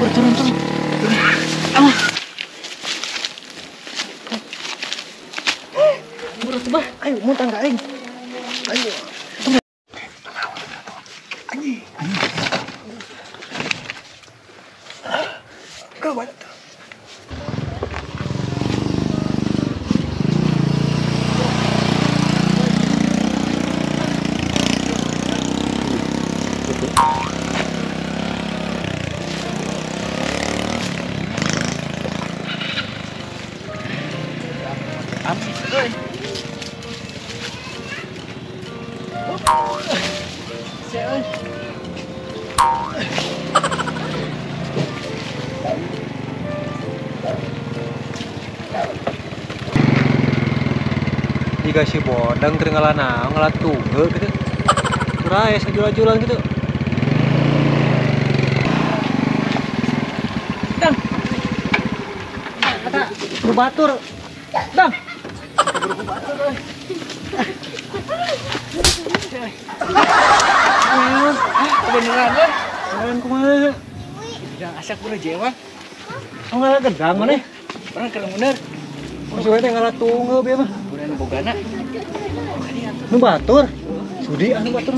Turun. Ah. Berat bah. Ayo mau tangga aing. Ayo. Kau banyak. Jika si bodang keringgalan ngelatung gitu. Raya sejual-jualan gitu. Dang. Kata berbatur. Dang. Berbatur euy. Beneran euy. Beneran kumaha? Jangan asak bener jewa. Oh ngalah gedang maneh. Orang kalau bener. Masih wae teh ngalatung bieu mah. Udah nu bogana. Nu batur. Sudi anu batur.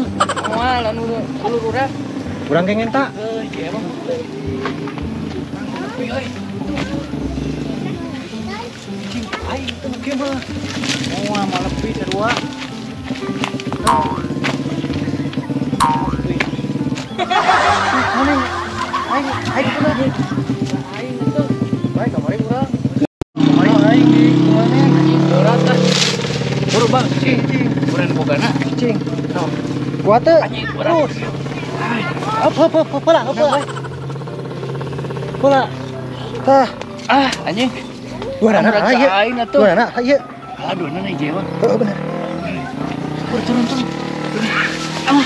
Moal anu ulur urang. Urang kengen tak? Jewa. Euy. Cing aing teh kieu mah. Moal mah lebih sarua. Mana? Aing pernah. Aing itu. Baik kamari urang. Aing di mana? Aing berat ah. Buru bang, cing. Urang bogana. Cing. Kuat teh. Anjing berat. Apa? Pola. Tah. Ah, anjing. Dua anak aja. Aing atuh. Dua anak aja. Aduh, nana jewa. Oh benar. Turun. Ah.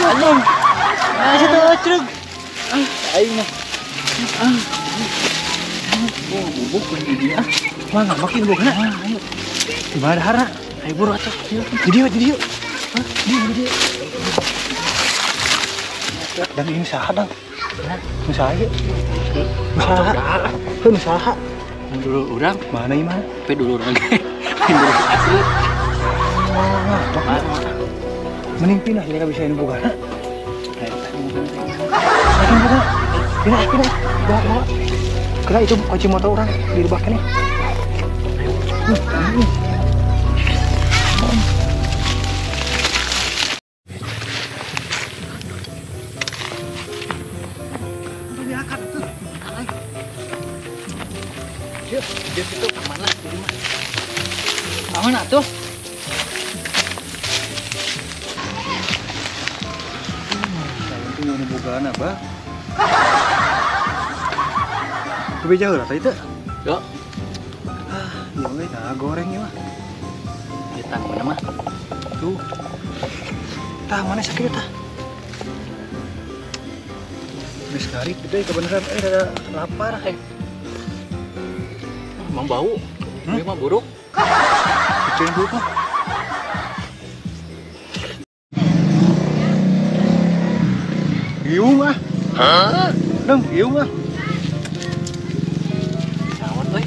Anjing. Aja tuh acrug. Aing mah. Oh, bubuk lagi dia. Wah, nggak makin bukan? Ayo. Gimana hara? Ayo buru atuh. Jadi yuk. Hah? Di. Dan ini usaha dong. Usaha aja. Usaha. Dulu orang Mana ini mana? tapi dulu orang. Dulu asli. Mending pindah jadi nggak bisa ini bukan? Pindah. Bawa. Kena itu kunci motor orang di rebak ini. Dia itu kemana? Mana tuh? Itu mau bukan apa? Lebih jauh lah tadi tuh. Yo, Iya weh, nah gorengnya mah. di tang mana mah? Tuh. Tah mana sakit tah? Wis kari itu kebenaran ada lapar. Emang bau. Dia mah buruk. Kecil dulu mah. Giung ah. Hah? Giung ah. Sawat euy.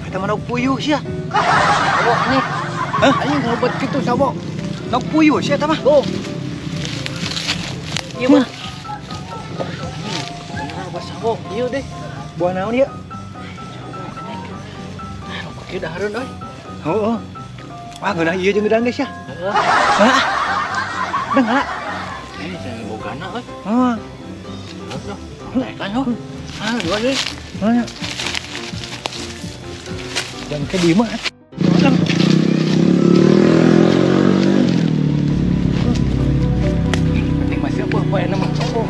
Kita mana puyuh sih ya? Sawat nih. Hah? Anjing ngobat gitu sawat. Nok puyuh sih eta mah. Tuh. Iya mah. Benar bas sawat. Iya deh. Buah naon ya? Oke dah hareun euy. Oh. Wah, geunah ieu jeung gedang guys ya. Heeh. Hah? Dengar. Ini saya bogana euy. Oh. Naik kan yo. Ah, dua deh. Mana? Jangan ke di mana? Penting masih apa enak mah sopo.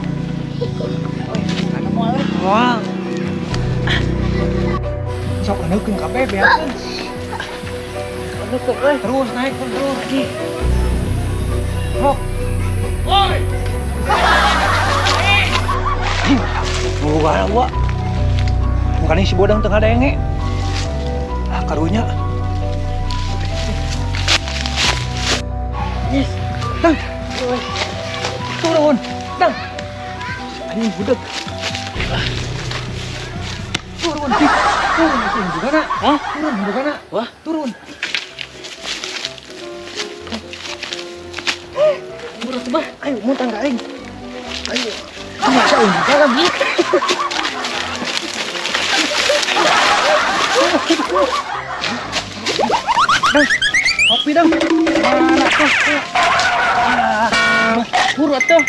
Oi, ana moal euy. Wah. Sok neukeun kabeh beakeun. Neukeun euy. Terus naik terus. Lagi. Hop. Woi. Bukan gua. Bukan si bodang tengah denge. Ah karunya. Yes. Dang. Turun. Dang. Anjing budak. Turun sih. Turun juga nak. Hah? Turun juga nak. Wah, Turun. murah tuh bah. Ayo mau tangga aing. Ayo. Masa aing buka lagi. Dang, kopi dang. Mana tuh? Murah tuh.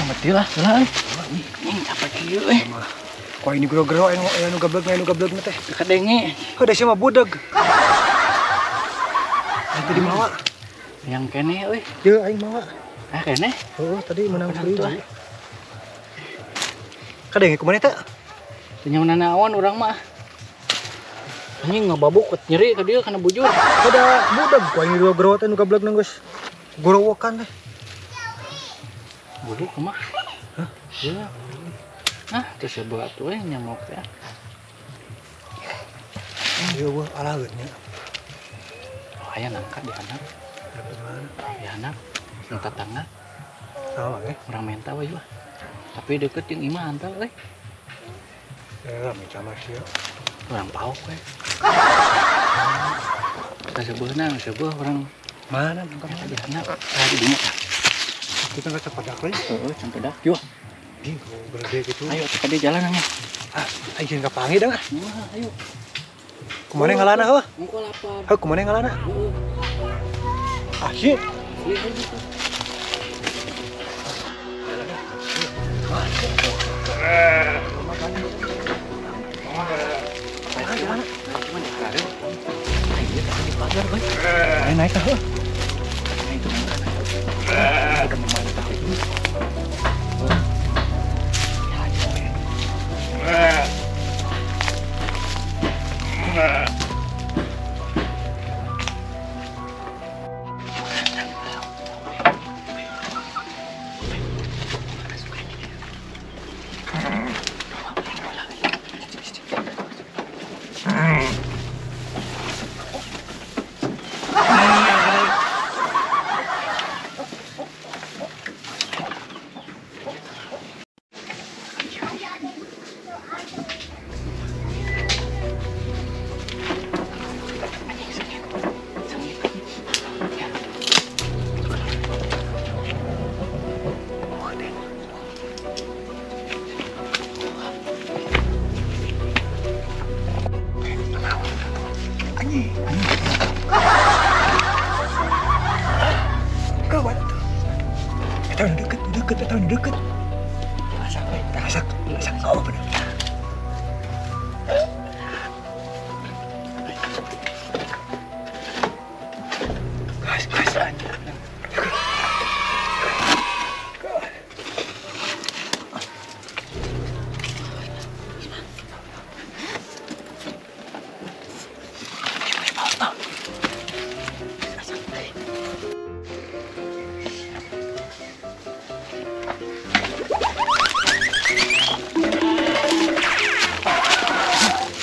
Mati lah, lah. Ini capek kieu Kok ini gero-gero anu gablek teh. Kadenge Heuh da mah budak. Aing tadi mawa. yang kene euy. Ye aing mawa. Ah kene. Oh, tadi menang Menang 1000. tuh, ah. Kadang kumaha teh? Tanya nanaon urang mah. Anjing ngababuk nyeri ka dieu kana bujur. Ada budak kok ini gero-gero teh nu gablek nang geus gorowokan teh. Buduk mah. Hah? Iya. Nah, terus ya buat tuh nyamuk ya. Ieu wah alageun nya. Oh, aya nangka di anak. Di anak. Nu tatangna Salah ge. urang menta we mah. Tapi deket jeung imah antal we. Ya, macam sia. Urang pauk we. Kita sebeuna sebuah urang Mana nangka eta di anak. Di dinya. kita enggak sepadak lagi. Heeh, campedak. Yo, Ih, gede gitu. ayo kita di jalan nanya. Ah, aing ka pangi dah. Wah, ayo. Kumaha ngalana heuh? Engko lapar. Heuh kumaha ngalana? Asyik. Iya gitu. Naik dah heuh. Kawan tuh. Kita udah deket. Masak. Oh benar. Gas.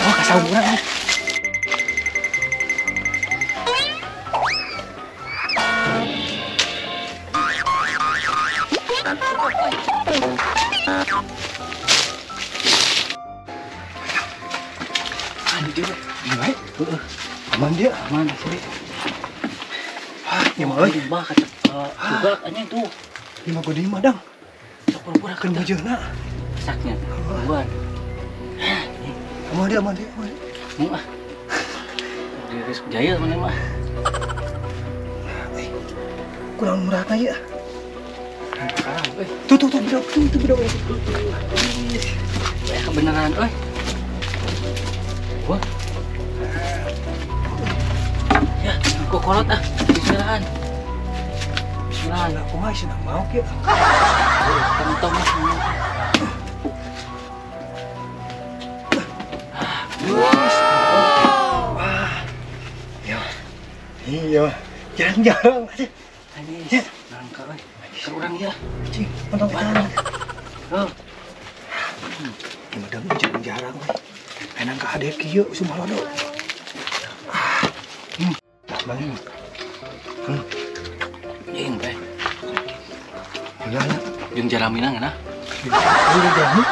Oh, kasaburan. Aman dia. Mana sih? Ah, ya mah euy. Bah kata juga anjing tuh. Di mah gede mah dang. Sok pura-pura Kan kata bujurna. saknya. Buan. Aman dia. Mu ah. Geus jaya mana mah. Kurang murah ya. Sekarang euy. Tuh budak. Ya kebenaran euy. Wah. Ya, kokolot ah. Bismillahan. Aku mah senang mau ya. Tentang mas. Wah. Iya. Jarang aja. Anjing. Nangka euy. Ke urang ya. Cing, mentang Madang jarang-jarang we. Enak ka ade kieu sumalodo. Bang. Jeung teh. Iya. Jeung jaramina ngana. Udah jamu.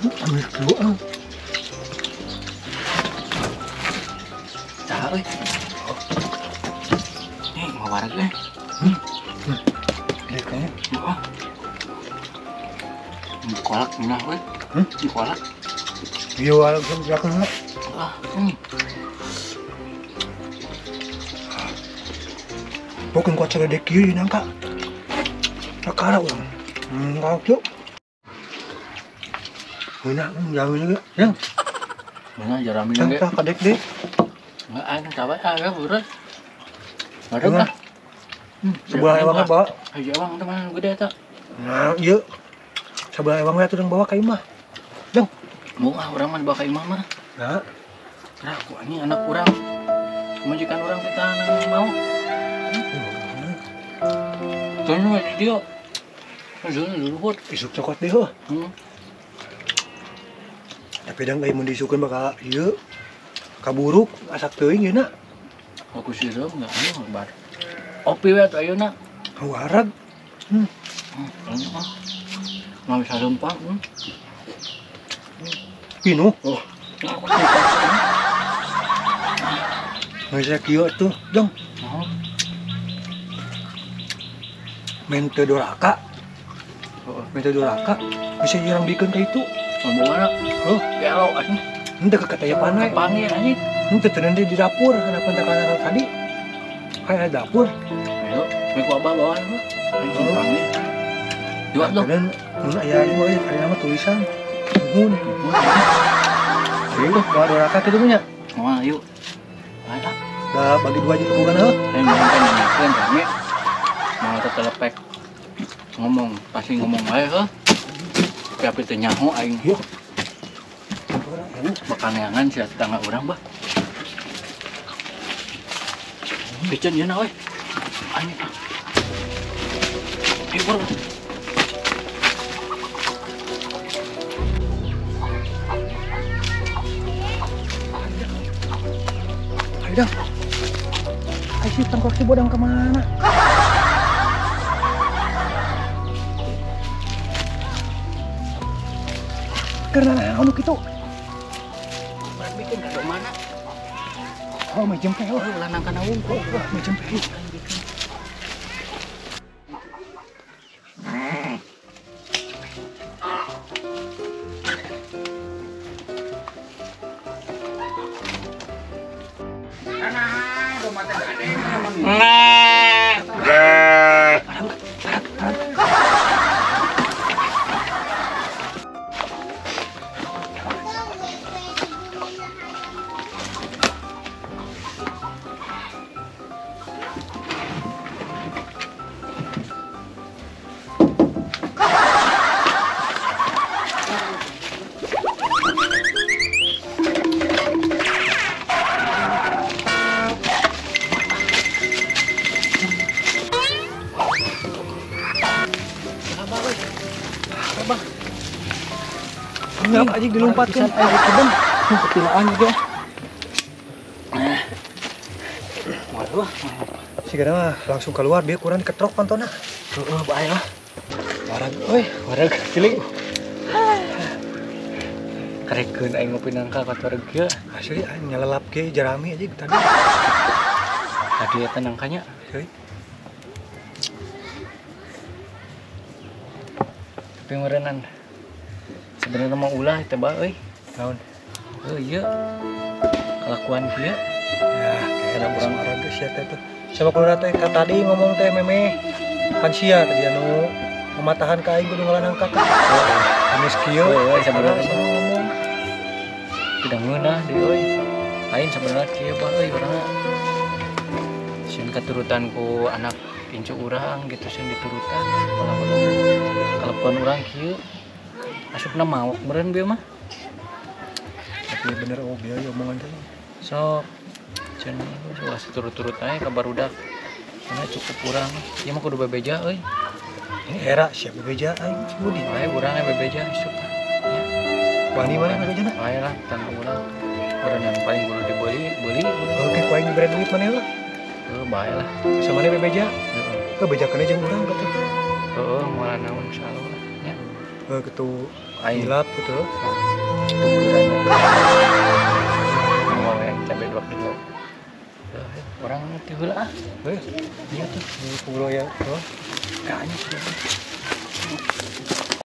Ambil dulu. Tah euy. Nih, mau wareg eh. Lihat kayaknya. Heeh. Kolak minah we. Di kolak. Iya, alam sama belakang. Ini. Bukan kuat cara dek kieu nangka. Sakara urang. Enggak yuk. Mana jamin ge, yang. Mana jaramina ge. Tah kadek deh. Enggak ada cabai ada beureuh. Ada mah. Sebelah ewangnya bawa. Ayo ewang teh mana gede eta. Nah, iya. Sebelah ewangnya tuh bawa ka imah. Dong. Mau urang mah dibawa ka imah mah. Nah, Nah, aku ini anak urang. Majikan urang kita nang mau. Soalnya di dia. Dulu buat. isuk cokot deh heuh. Tapi dang mun disukeun bakal ieu kaburuk asak teuing yeuna. Aku siram enggak anu bar. Opi we atuh ayeuna. Warag. Anu mah. Mau bisa lempang. Pinu. Oh. Masa kieu tuh, dong. Oh. Mente doraka. Mente doraka bisa irang bikin kayak itu. Ngomong anak. Oh, Gelo anjing. ente ke katanya panai. Panggil anjing. Ente tadi di dapur, kenapa ente kana tadi? Kayak dapur. Ayo, make abah bawa lu. Anjing panggil. Jual lu. Dan mun aya ieu mah ada nama tulisan. Mun. Ayo, bawa doraka kitu nya. Mau ayo. Ada. Da bagi dua aja bukan heuh. Ayo ngomong rame. Mau tetelepek. Ngomong, pasti ngomong bae heuh. Tapi teu nyaho aing. Yuk. Bakaneangan sia tetangga urang bah. Bican yeuna we. Anjing. Ayo bro. Ayo dong. Ayo si tangkok si bodang kemana? Karena anu gitu. Bikin kado mana? Oh, macam kayak Oh, lanang kana wungkul. macam kayak. Ngapa aja dilompatkan air kebun. Ketilaan juga. Waduh. Sigana mah langsung keluar dia kurang ketrok pantona. Heeh, bae lah. Warag, euy, warag cilik. Karekeun aing ngopi nangka ka wareg kieu. Asli nyelelap ge jarami aja tadi. Tadi eta nangkanya. Euy. Tapi meureunnan. Sebenarnya mah ulah teh ba euy. Naon? Ieu kelakuan kieu. Ya, kayak urang warag geus sia teh tuh. Sama keluar teh ka tadi ngomong teh meme. Kan sia tadi anu mematahan ka aing kudu ngalanang ka. Anis kieu. Sebenarnya ngomong. Tidak ngeunah deui euy. Lain sebenarnya kieu ba euy urangna. Sieun katurutan ku anak incu urang gitu sieun diturutan. Kalakuan urang kieu asupna mawak meureun bieu mah. Tapi bener oh bieu omongan teh. Sok cenah turut-turut ae ka barudak. Karena cukup urang. Ieu mah kudu bebeja euy. Ini era siap bebeja aing si Budi. Ayo urang yang bebeja isup. Ya. Wani mana bebeja na? Ayo lah tanpa urang. Urang yang paling kudu beli. Oke, ku aing diberi duit mana lah. Bae lah. Sama mana bebeja? Heeh. Bebejakeun jeung urang kata. Heeh, moal naon insyaallah lah. Ya. Kitu Aing hilap gitu. tukeran. Mau yang cabe dua kilo. Orang ngerti heula ah. Iya tuh, 10 ya. Kayaknya sudah.